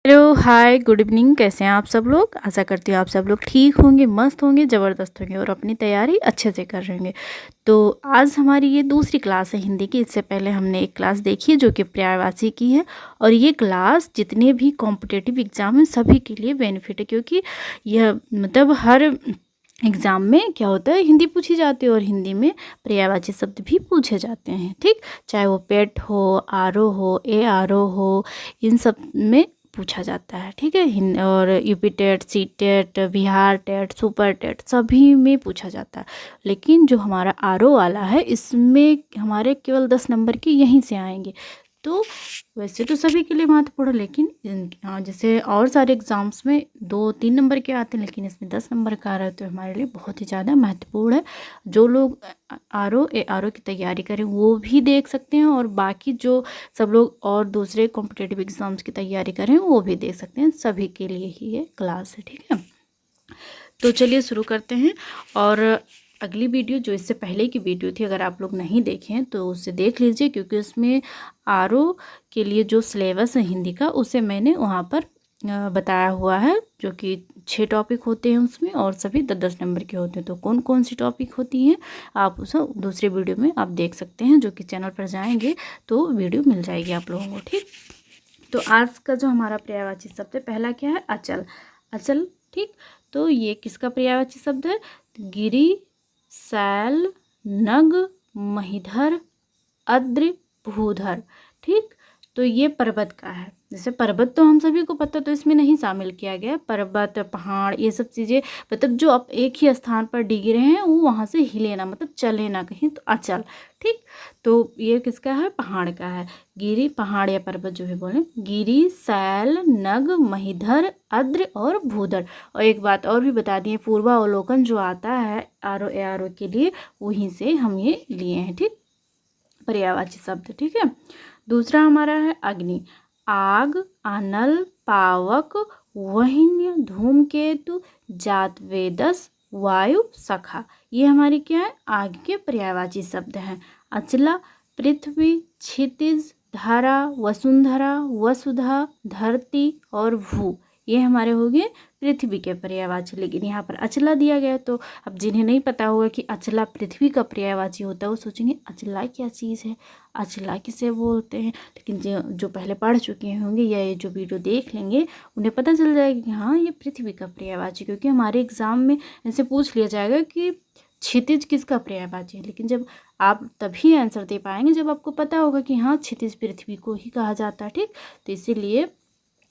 Hello, हाय, good evening. कैसे हैं आप सब लोग? आशा करती हूँ आप सब लोग ठीक होंगे, मस्त होंगे, ज़बरदस्त होंगे और अपनी तैयारी अच्छे से कर रहे होंगे। तो आज हमारी ये दूसरी क्लास है हिंदी की। इससे पहले हमने एक क्लास देखी है जो कि पर्यायवाची की है, और ये क्लास जितने भी कॉम्पिटिटिव एग्ज़ाम हैं सभी के लिए बेनिफिट है, क्योंकि यह मतलब हर एग्ज़ाम में क्या होता है, हिंदी पूछी जाती है और हिंदी में पर्यायवाची शब्द भी पूछे जाते हैं। ठीक, चाहे वो पेट हो, आरओ हो, एआरओ हो, इन सब में पूछा जाता है। ठीक है, और UP TET, C TET, Bihar TET, super TET सभी में पूछा जाता है। लेकिन जो हमारा आरओ वाला है इसमें हमारे केवल 10 नंबर के यहीं से आएंगे। तो वैसे तो सभी के लिए महत्वपूर्ण है, लेकिन जैसे और सारे एग्ज़ाम्स में 2-3 नंबर के आते हैं, लेकिन इसमें 10 नंबर का आ रहा है, तो हमारे लिए बहुत ही ज़्यादा महत्वपूर्ण है। जो लोग आरओ एआरओ की तैयारी करें वो भी देख सकते हैं, और बाकी जो सब लोग और दूसरे कॉम्पिटिटिव एग्ज़ाम्स की तैयारी करें वो भी देख सकते हैं। सभी के लिए ही ये क्लास है। ठीक है, तो चलिए शुरू करते हैं। और अगली वीडियो जो इससे पहले की वीडियो थी, अगर आप लोग नहीं देखें तो उसे देख लीजिए, क्योंकि उसमें आरओ के लिए जो सिलेबस है हिंदी का उसे मैंने वहाँ पर बताया हुआ है, जो कि 6 टॉपिक होते हैं उसमें, और सभी 10-10 नंबर के होते हैं। तो कौन कौन सी टॉपिक होती हैं आप उसे दूसरे वीडियो में आप देख सकते हैं, जो कि चैनल पर जाएंगे तो वीडियो मिल जाएगी आप लोगों को। ठीक, तो आज का जो हमारा पर्यायवाची शब्द है, पहला क्या है? अचल। अचल, ठीक। तो ये किसका पर्यायवाची शब्द है? गिरि, शैल, नग, महिधर, अद्र, भूधर। ठीक, तो ये पर्वत का है। जैसे पर्वत तो हम सभी को पता, तो इसमें नहीं शामिल किया गया। पर्वत, पहाड़, ये सब चीज़ें मतलब जो आप एक ही स्थान पर डिग रहे हैं वो वहाँ से हिले ना, मतलब चले ना कहीं, तो अचल। ठीक, तो ये किसका है? पहाड़ का है। गिरि, पहाड़ या पर्वत जो भी बोलें। गिरि, शैल, नग, महिधर, अद्र और भूधर। और एक बात और भी बता दिए, पूर्वावलोकन जो आता है आरओ एआरओ के लिए, वहीं से हम ये लिए हैं। ठीक, पर्यायवाची शब्द। ठीक है, दूसरा हमारा है अग्नि। आग, अनल, पावक, वहिन्य, धूमकेतु, जातवेदस, वायु, सखा। ये हमारी क्या है? आग के पर्यायवाची शब्द हैं। अचला, पृथ्वी, क्षितिज, धरा, वसुंधरा, वसुधा, धरती और भू, ये हमारे हो गए पृथ्वी के पर्यायवाची। लेकिन यहाँ पर अचला दिया गया, तो अब जिन्हें नहीं पता होगा कि अचला पृथ्वी का पर्यायवाची होता है वो सोचेंगे अचला क्या चीज़ है, अचला किसे बोलते हैं। लेकिन जो पहले पढ़ चुके होंगे या ये जो वीडियो देख लेंगे उन्हें पता चल जाएगा कि हाँ ये पृथ्वी का पर्यायवाची, क्योंकि हमारे एग्जाम में ऐसे पूछ लिया जाएगा कि क्षितिज किसका पर्यायवाची है। लेकिन जब आप तभी आंसर दे पाएंगे जब आपको पता होगा कि हाँ क्षितिज पृथ्वी को ही कहा जाता है। ठीक, तो इसीलिए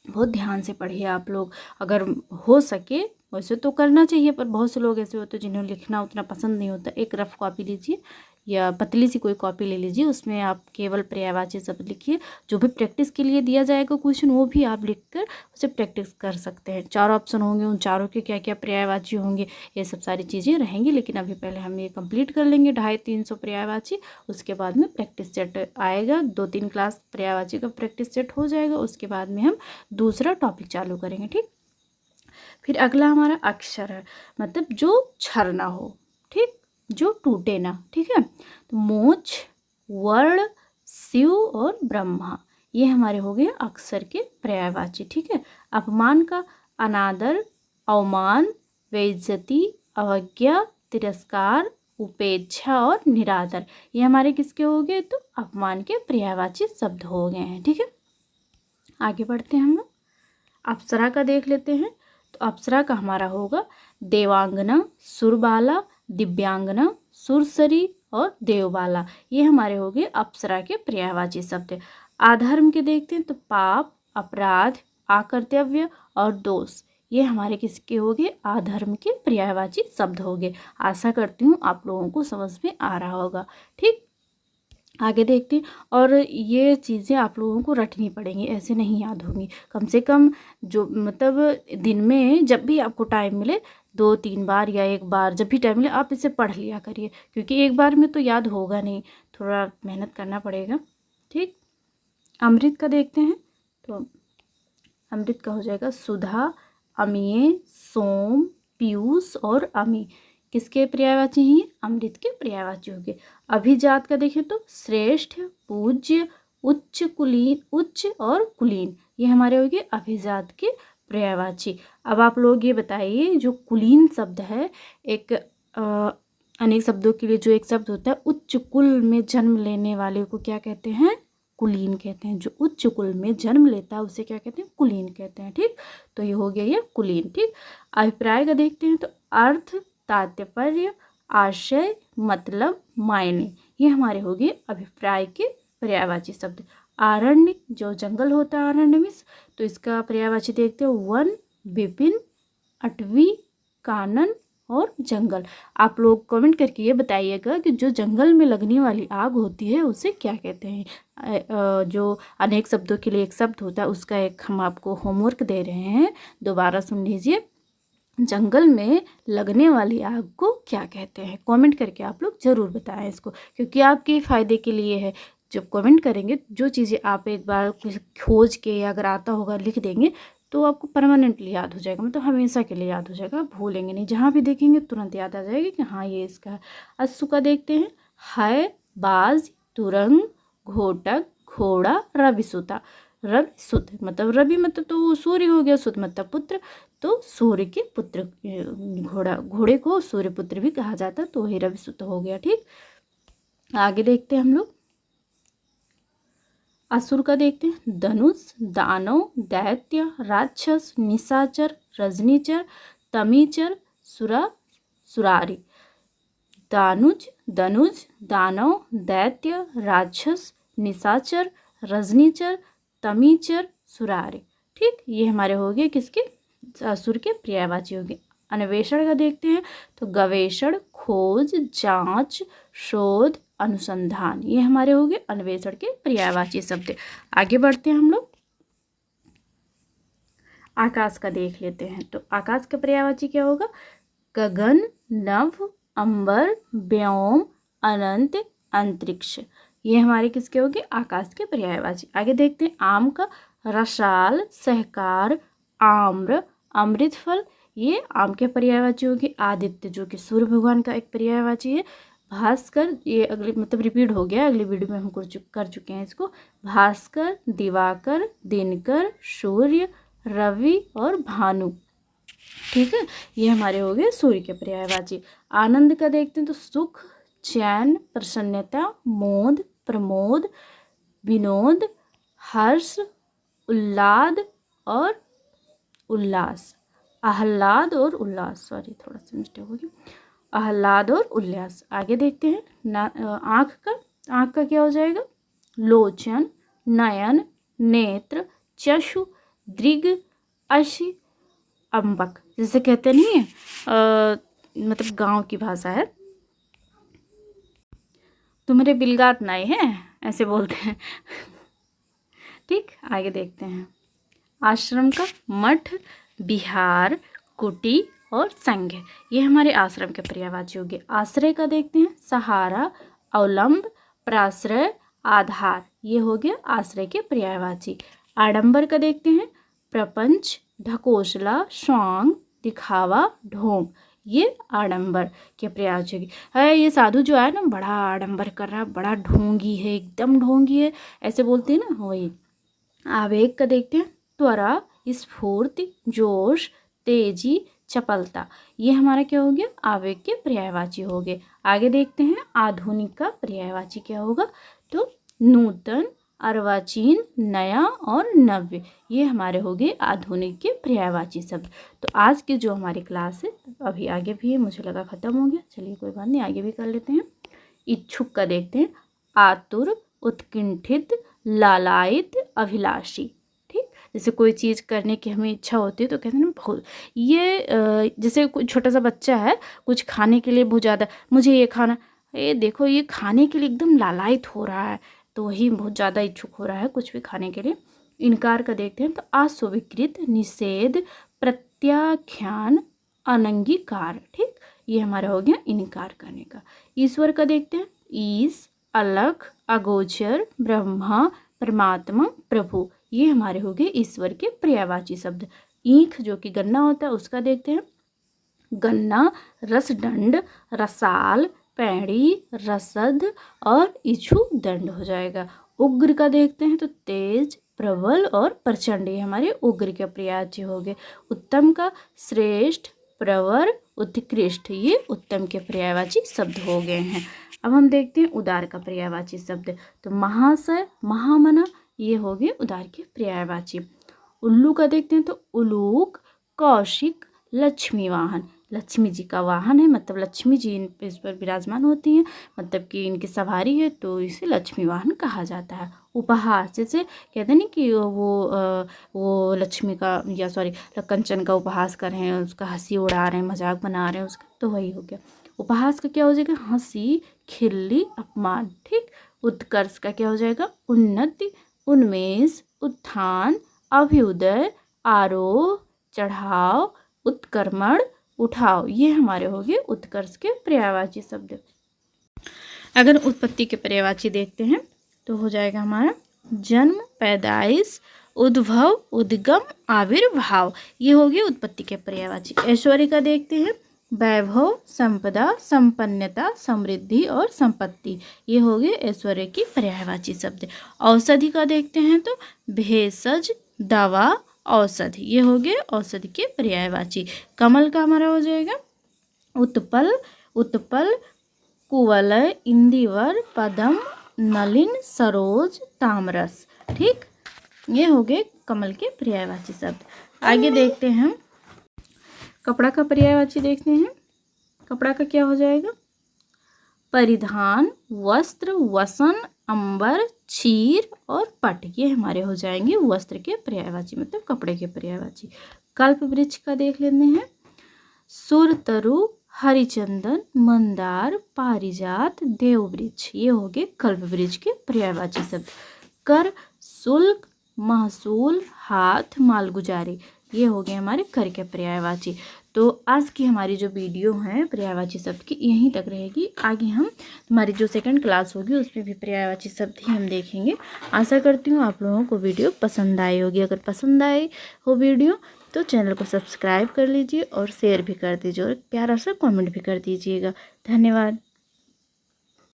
बहुत ध्यान से पढ़िए आप लोग। अगर हो सके, वैसे तो करना चाहिए, पर बहुत से लोग ऐसे होते हैं जिन्हें लिखना उतना पसंद नहीं होता। एक रफ कॉपी लीजिए या पतली सी कोई कॉपी ले लीजिए, उसमें आप केवल पर्यायवाची शब्द लिखिए। जो भी प्रैक्टिस के लिए दिया जाएगा क्वेश्चन, वो भी आप लिखकर उसे प्रैक्टिस कर सकते हैं। 4 ऑप्शन होंगे, उन चारों के क्या क्या पर्यायवाची होंगे, ये सब सारी चीज़ें रहेंगी। लेकिन अभी पहले हम ये कंप्लीट कर लेंगे 250-300 पर्यायवाची। उसके बाद में प्रैक्टिस सेट आएगा, 2-3 क्लास पर्यायवाची का प्रैक्टिस सेट हो जाएगा। उसके बाद में हम दूसरा टॉपिक चालू करेंगे। ठीक, फिर अगला हमारा अक्षर है, मतलब जो छरना हो। ठीक, जो टूटे ना। ठीक है, तो मोक्ष, वर्ण, शिव और ब्रह्मा, ये हमारे हो गए अक्षर के पर्यायवाची। ठीक है, अपमान का अनादर, अवमान, बेइज्जती, अवज्ञा, तिरस्कार, उपेक्षा और निरादर, ये हमारे किसके हो गए? तो अपमान के पर्यायवाची शब्द हो गए हैं। ठीक है, आगे बढ़ते हैं हम लोग। अप्सरा का देख लेते हैं। तो अप्सरा का हमारा होगा देवांगना, सुरबाला, दिव्यांगना, सुरसरी और देवबाला, ये हमारे हो गए अप्सरा के पर्यायवाची शब्द। आधर्म के देखते हैं, तो पाप, अपराध, अकर्तव्य और दोष, ये हमारे किसके हो गए? आधर्म के पर्यायवाची शब्द हो गए। आशा करती हूँ आप लोगों को समझ में आ रहा होगा। ठीक, आगे देखते हैं। और ये चीज़ें आप लोगों को रटनी पड़ेंगी, ऐसे नहीं याद होंगी। कम से कम जो मतलब दिन में जब भी आपको टाइम मिले 2-3 बार या एक बार, जब भी टाइम मिले आप इसे पढ़ लिया करिए, क्योंकि एक बार में तो याद होगा नहीं, थोड़ा मेहनत करना पड़ेगा। ठीक, अमृत का देखते हैं। तो अमृत का हो जाएगा सुधा, अमीय, सोम, पीयूष और अमी, किसके पर्यायवाची हैं? अमृत के पर्यायवाची हो गए। अभिजात का देखें तो श्रेष्ठ, पूज्य, उच्च, कुलीन, उच्च और कुलीन, ये हमारे हो गए अभिजात के पर्यायवाची। अब आप लोग ये बताइए, जो कुलीन शब्द है, एक अनेक शब्दों के लिए जो एक शब्द होता है, उच्च कुल में जन्म लेने वाले को क्या कहते हैं? कुलीन कहते हैं। जो उच्च कुल में जन्म लेता है उसे क्या कहते हैं? कुलीन कहते हैं। ठीक, तो ये हो गया ये कुलीन। ठीक, अभिप्राय का देखते हैं तो अर्थ, तात्पर्य, आशय, मतलब, मायने, ये हमारे हो गए अभिप्राय के पर्यायवाची शब्द। आरण्य, जो जंगल होता है आरण्य में, तो इसका पर्यायवाची देखते हैं वन, विपिन, अटवी, कानन और जंगल। आप लोग कमेंट करके ये बताइएगा कि जो जंगल में लगने वाली आग होती है उसे क्या कहते हैं। जो अनेक शब्दों के लिए एक शब्द होता है, उसका एक हम आपको होमवर्क दे रहे हैं, दोबारा सुन लीजिए। जंगल में लगने वाली आग को क्या कहते हैं? कमेंट करके आप लोग ज़रूर बताएं इसको, क्योंकि आपके फ़ायदे के लिए है। जब कमेंट करेंगे, जो चीज़ें आप एक बार खोज के या अगर आता होगा लिख देंगे तो आपको परमानेंटली याद हो जाएगा, मतलब हमेशा के लिए याद हो जाएगा, आप भूलेंगे नहीं। जहाँ भी देखेंगे तुरंत याद आ जाएगा कि हाँ ये इसका है। अश्व का देखते हैं, है, बाज, तुरंग, घोटक, घोड़ा, रवि सुता। रवि सुत मतलब रवि मतलब तो सूर्य हो गया, सुत मतलब पुत्र, तो सूर्य के पुत्र, घोड़े को सूर्य पुत्र भी कहा जाता, तो वही रवि सुत हो गया। ठीक, आगे देखते हैं हम लोग। असुर का देखते हैं, धनुष, दानव, दैत्य, राक्षस, निशाचर, रजनीचर, तमीचर, सुरारी। धनुज, दानव, दैत्य, राक्षस, निशाचर, रजनीचर, तमीचर, सुरारी। ठीक, ये हमारे हो गए किसके? असुर के पर्यायवाची हो गए। अन्वेषण का देखते हैं तो गवेषण, खोज, जांच, शोध, अनुसंधान, ये हमारे हो गए अन्वेषण के पर्यायवाची शब्द। आगे बढ़ते हैं हम लोग। आकाश का देख लेते हैं, तो आकाश का पर्यायवाची क्या होगा? गगन, नभ, अंबर, व्योम, अनंत, अंतरिक्ष, ये हमारे किसके होंगे? आकाश के पर्यायवाची। आगे देखते हैं आम का, रसाल, सहकार, आम्र, अमृत फल, ये आम के पर्यायवाची होगी। आदित्य, जो कि सूर्य भगवान का एक पर्यायवाची है। भास्कर, ये अगले मतलब रिपीट हो गया, अगली वीडियो में हम कर चुके हैं इसको। भास्कर, दिवाकर, दिनकर, सूर्य, रवि और भानु। ठीक है, ये हमारे हो गए सूर्य के पर्यायवाची। आनंद का देखते हैं तो सुख, चैन, प्रसन्नता, मोद, प्रमोद, विनोद, हर्ष, उल्लाद और उल्लास। आह्लाद और उल्लास, सॉरी थोड़ा सा मिस्टेक हो गई, आह्लाद और उल्लास। आगे देखते हैं आँख का क्या हो जाएगा? लोचन, नयन, नेत्र, चक्षु, दृग, अशी, अंबक, जैसे कहते नहीं है, मतलब गांव की भाषा है, तुम्हारे बिलगात नाई है, ऐसे बोलते हैं। ठीक, आगे देखते हैं आश्रम का, मठ, बिहार, कुटी और संघ, ये हमारे आश्रम के पर्यायवाची हो गए। आश्रय का देखते हैं सहारा, अवलंब, प्राश्रय, आधार, ये हो गया आश्रय के पर्यायवाची। आडंबर का देखते हैं प्रपंच, ढकोसला, स्वांग, दिखावा, ढोंग, ये आडंबर के पर्यायवाची है। ये साधु जो है ना, बड़ा आडंबर कर रहा है, बड़ा ढोंगी है, एकदम ढोंगी है, ऐसे बोलते हैं ना, वही। आवेग का देखते हैं त्वरा, स्फूर्ति, जोश, तेजी, चपलता, ये हमारा क्या हो गया? आवेग के पर्यायवाची हो गए। आगे देखते हैं आधुनिक का पर्यायवाची क्या होगा? तो नूतन, अर्वाचीन, नया और नव्य, ये हमारे हो गए आधुनिक के पर्यायवाची शब्द। तो आज की जो हमारी क्लास है, अभी आगे भी है, मुझे लगा ख़त्म हो गया, चलिए कोई बात नहीं, आगे भी कर लेते हैं। इच्छुक का देखते हैं आतुर, उत्कंठित, लालायित, अभिलाषी। ठीक, जैसे कोई चीज़ करने की हमें इच्छा होती है तो कहते हैं ना बहुत, ये जैसे कोई छोटा सा बच्चा है, कुछ खाने के लिए बहुत ज़्यादा, मुझे ये खाना, ये देखो ये खाने के लिए एकदम लालायित हो रहा है, तो वही बहुत ज़्यादा इच्छुक हो रहा है कुछ भी खाने के लिए। इनकार का देखते हैं तो अस्वीकृत, निषेध, प्रत्याख्यान, अनंगीकार। ठीक, ये हमारा हो गया इनकार करने का। ईश्वर का देखते हैं ईश, अलख, अगोचर, ब्रह्मा, परमात्मा, प्रभु, ये हमारे हो गए ईश्वर के पर्यायवाची शब्द। ईख, जो कि गन्ना होता है, उसका देखते हैं गन्ना, रसदंड, रसाल, पैड़ी, रसद और इच्छू दंड हो जाएगा। उग्र का देखते हैं तो तेज, प्रबल और प्रचंड, ये हमारे उग्र के पर्यायवाची हो गए। उत्तम का श्रेष्ठ, प्रवर, उत्कृष्ट, ये उत्तम के पर्यायवाची शब्द हो गए हैं। अब हम देखते हैं उदार का पर्यायवाची शब्द। तो महाशय, महामना, ये हो गए उदार के पर्यायवाची। उल्लू का देखते हैं तो उलूक, कौशिक, लक्ष्मी वाहन, लक्ष्मी जी का वाहन है, मतलब लक्ष्मी जी इस पर विराजमान होती हैं, मतलब कि इनकी सवारी है, तो इसे लक्ष्मी वाहन कहा जाता है। उपहास, जैसे कहते हैं ना कि वो लक्ष्मी का या सॉरी कंचन का उपहास कर रहे हैं, उसका हंसी उड़ा रहे हैं, मजाक बना रहे हैं उसका, तो वही हो गया। उपहास का क्या हो जाएगा? हंसी, खिल्ली, अपमान। ठीक। उत्कर्ष का क्या हो जाएगा? उन्नति, उन्मेष, उत्थान, अभ्युदय, आरोह, चढ़ाव, उत्क्रमण, उठाव, ये हमारे हो गए उत्कर्ष के पर्यायवाची शब्द। अगर उत्पत्ति के पर्यायवाची देखते हैं तो हो जाएगा हमारा जन्म, पैदाइश, उद्भव, उद्गम, आविर्भाव, ये हो गए उत्पत्ति के पर्यायवाची। ऐश्वर्य का देखते हैं वैभव, संपदा, संपन्नता, समृद्धि और संपत्ति, ये हो गए ऐश्वर्य की पर्यायवाची शब्द। औषधि का देखते हैं तो भेषज, दवा, औषधि, ये हो गए औषधि के पर्यायवाची। कमल का हमारा हो जाएगा उत्पल, उत्पल, कुवलय, इंदिवर, पदम, नलिन, सरोज, तामरस। ठीक, ये हो गए कमल के पर्यायवाची शब्द। आगे देखते हैं कपड़ा का पर्यायवाची देखते हैं। कपड़ा का क्या हो जाएगा? परिधान, वस्त्र, वसन, अंबर, चीर और पट, ये हमारे हो जाएंगे वस्त्र के पर्यायवाची, मतलब कपड़े के पर्यायवाची। कल्प वृक्ष का देख लेते हैं। सुरतरु, हरिचंदन, मंदार, पारिजात, देववृक्ष, ये हो गए कल्प वृक्ष के पर्यायवाची शब्द। कर, शुल्क, महसूल, हाथ, मालगुजारी, ये हो गए हमारे कर के पर्यायवाची। तो आज की हमारी जो वीडियो है पर्यायवाची शब्द की यहीं तक रहेगी। आगे हम हमारी जो सेकंड क्लास होगी उसमें भी पर्यायवाची शब्द ही हम देखेंगे। आशा करती हूँ आप लोगों को वीडियो पसंद आई होगी। अगर पसंद आए हो वीडियो तो चैनल को सब्सक्राइब कर लीजिए और शेयर भी कर दीजिए और प्यारा सा कमेंट भी कर दीजिएगा। धन्यवाद।